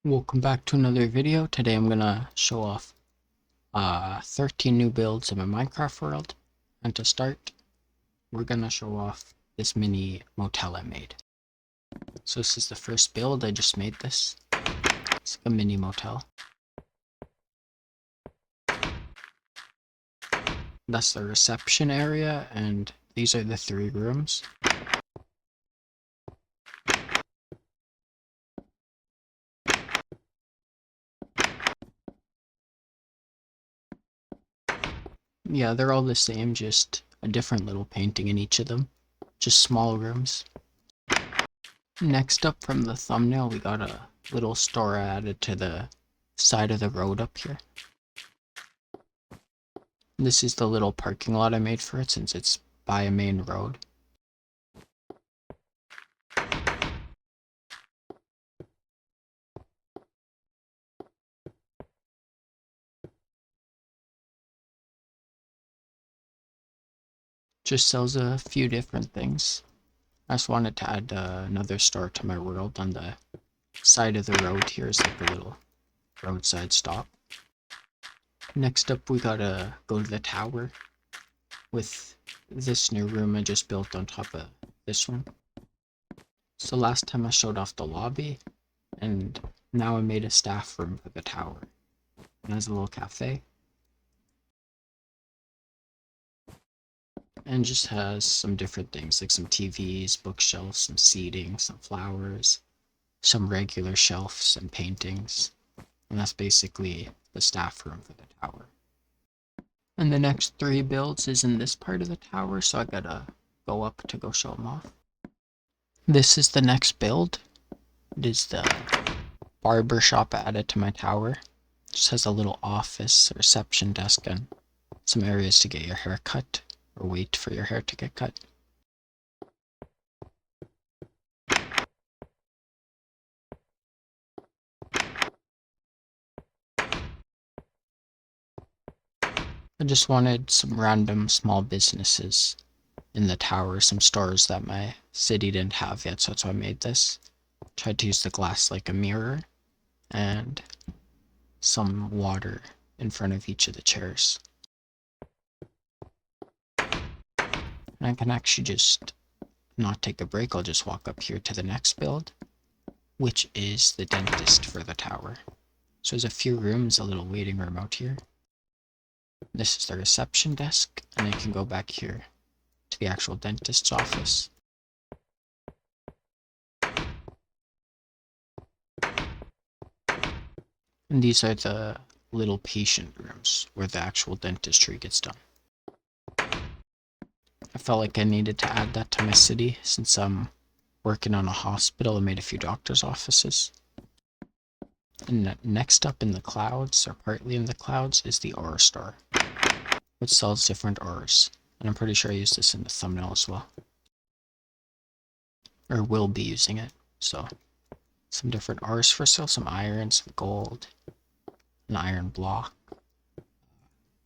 Welcome back to another video. Today I'm gonna show off 13 new builds in my Minecraft world. And to start, we're gonna show off this mini motel I made. So this is the first build. I just made this. It's like a mini motel. That's the reception area, and these are the 3 rooms. Yeah, they're all the same, just a different little painting in each of them. Just small rooms. Next up from the thumbnail, we got a little store added to the side of the road up here. This is the little parking lot I made for it since it's by a main road. Just sells a few different things. I just wanted to add another store to my world. On the side of the road here is like a little roadside stop. Next up, we gotta go to the tower with this new room I just built on top of this one. So last time I showed off the lobby, and now I made a staff room for the tower. And there's a little cafe. And just has some different things like some TVs, bookshelves, some seating, some flowers, some regular shelves and paintings. And that's basically the staff room for the tower. And the next 3 builds is in this part of the tower, so I gotta go up to go show them off. This is the next build. It is the barber shop added to my tower. It just has a little office, a reception desk, and some areas to get your hair cut or wait for your hair to get cut. I just wanted some random small businesses in the tower, some stores that my city didn't have yet, so that's why I made this. Tried to use the glass like a mirror, and some water in front of each of the chairs. And I can actually just not take a break, I'll just walk up here to the next build, which is the dentist for the tower. So there's a few rooms, a little waiting room out here. This is the reception desk, and I can go back here to the actual dentist's office. And these are the little patient rooms where the actual dentistry gets done. I felt like I needed to add that to my city since I'm working on a hospital and made a few doctor's offices. And next up in the clouds, or partly in the clouds, is the ore store, which sells different ores. And I'm pretty sure I used this in the thumbnail as well. Or will be using it. So, some different ores for sale, some iron, some gold, an iron block,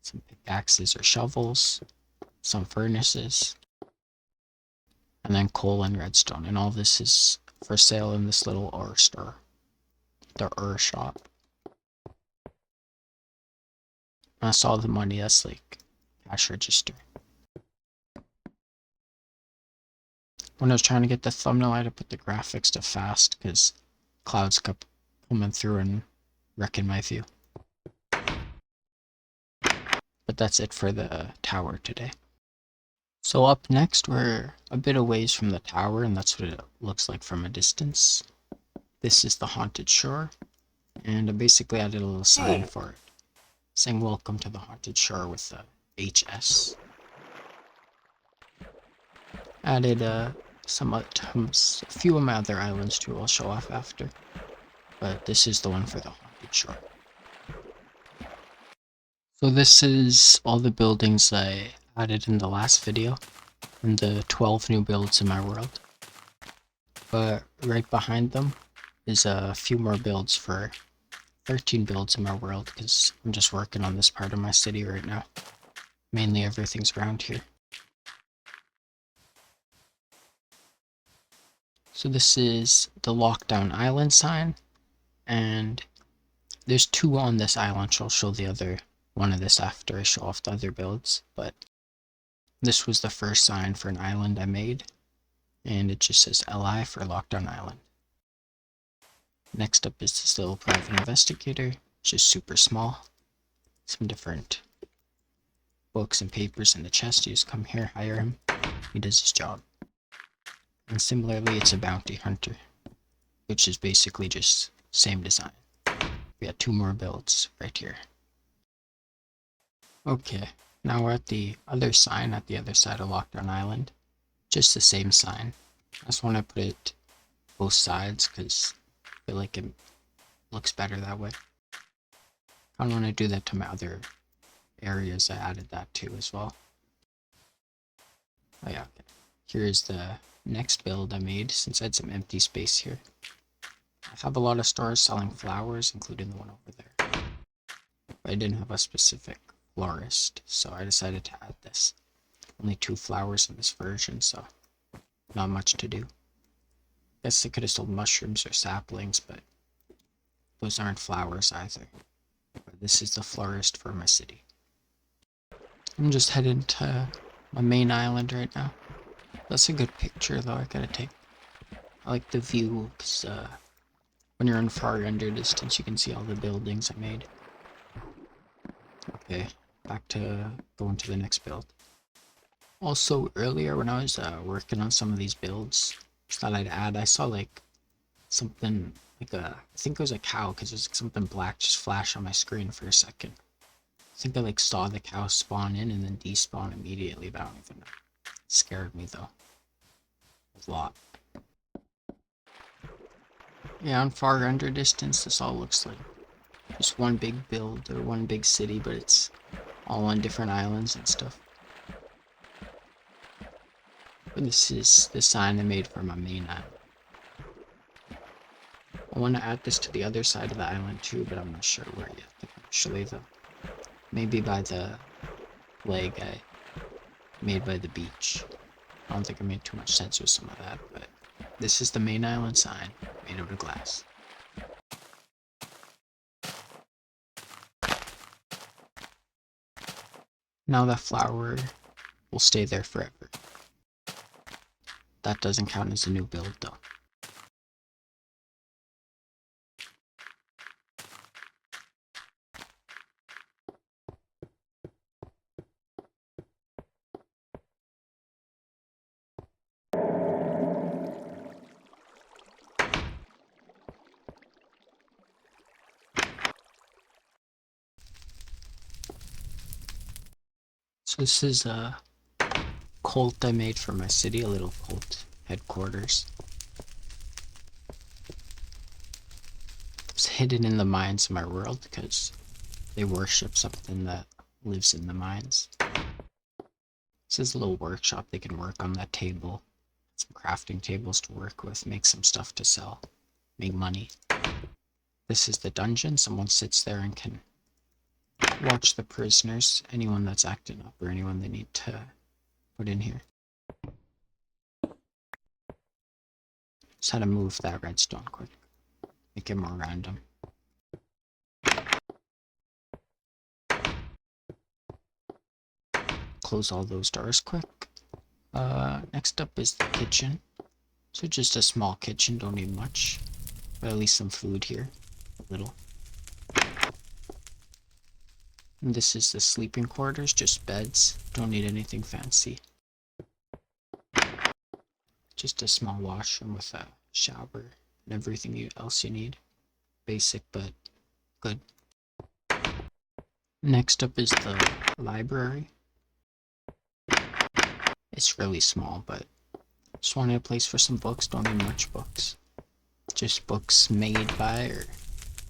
some pickaxes or shovels, some furnaces, and then coal and redstone. And all this is for sale in this little ore store, the ore shop. And that's all the money, that's like cash register. When I was trying to get the thumbnail, I had to put the graphics to fast because clouds kept coming through and wrecking my view. But that's it for the tower today. So up next, we're a bit away from the tower, and that's what it looks like from a distance. This is the haunted shore, and I basically added a little sign for it, saying welcome to the haunted shore with the HS. Added a few of my other islands too, I'll show off after. But this is the one for the haunted shore. So this is all the buildings I added in the last video, and the 12 new builds in my world. But right behind them is a few more builds for 13 builds in my world, because I'm just working on this part of my city right now. Mainly everything's around here. So this is the lockdown island sign, And there's 2 on this island, so I'll show the other one of this after I show off the other builds, but this was the first sign for an island I made, and it just says LI for Lockdown Island. Next up is this little private investigator, just super small. Some different books and papers in the chest. You just come here, hire him, he does his job. And similarly, it's a bounty hunter, which is basically just same design. We had 2 more builds right here. Okay, now we're at the other sign at the other side of Lockdown Island. Just the same sign. I just want to put it both sides because I feel like it looks better that way. I don't want to do that to my other areas. I added that too as well. Oh yeah, okay. Here's the next build I made since I had some empty space here. I have a lot of stores selling flowers, including the one over there. But I didn't have a specific florist, so I decided to add this. Only 2 flowers in this version, so not much to do. Guess I could have sold mushrooms or saplings, but those aren't flowers either. But this is the florist for my city. I'm just heading to my main island right now. That's a good picture though, I gotta take. I like the view, because when you're in far render distance you can see all the buildings I made. Okay, back to going to the next build. Also earlier when I was working on some of these builds, just thought I'd add, I saw like something like I think it was a cow, because there's like something black just flash on my screen for a second. I think I like saw the cow spawn in and then despawn immediately, but I don't even know. It scared me though. A lot. Yeah, on far render distance this all looks like just one big build or one big city, but it's all on different islands and stuff. But this is the sign I made for my main island. I want to add this to the other side of the island too, but I'm not sure where yet. Actually though, maybe by the flag I made by the beach. I don't think I made too much sense with some of that, but this is the main island sign made out of glass. Now that flower will stay there forever. That doesn't count as a new build though. So this is a cult I made for my city, a little cult headquarters. It's hidden in the mines of my world because they worship something that lives in the mines. This is a little workshop. They can work on that table. Some crafting tables to work with, make some stuff to sell, make money. This is the dungeon. Someone sits there and can watch the prisoners, anyone that's acting up or anyone they need to put in here. Just had to move that redstone quick, make it more random. Close all those doors quick. Next up is the kitchen. So just a small kitchen, don't need much, but at least some food here, a little. And this is the sleeping quarters, just beds, don't need anything fancy. Just a small washroom with a shower and everything else you need. Basic, but good. Next up is the library. It's really small, but just wanted a place for some books, don't need much books. Just books made by or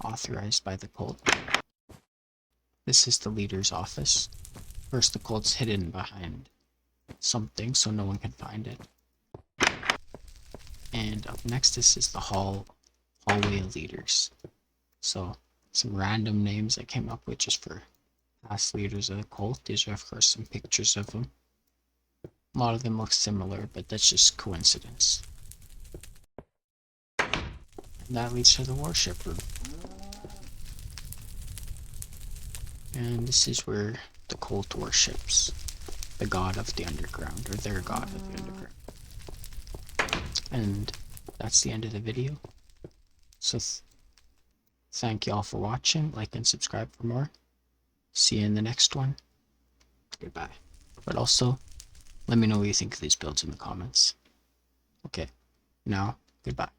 authorized by the cult. This is the leader's office. First, the cult's hidden behind something so no one can find it. And up next, this is the hallway of leaders. So some random names I came up with just for past leaders of the cult. These are of course some pictures of them. A lot of them look similar, but that's just coincidence. And that leads to the worship room. And this is where the cult worships the god of the underground, or their god of the underground. And that's the end of the video. So thank you all for watching. Like and subscribe for more. See you in the next one. Goodbye. But also, let me know what you think of these builds in the comments. Okay, now, goodbye.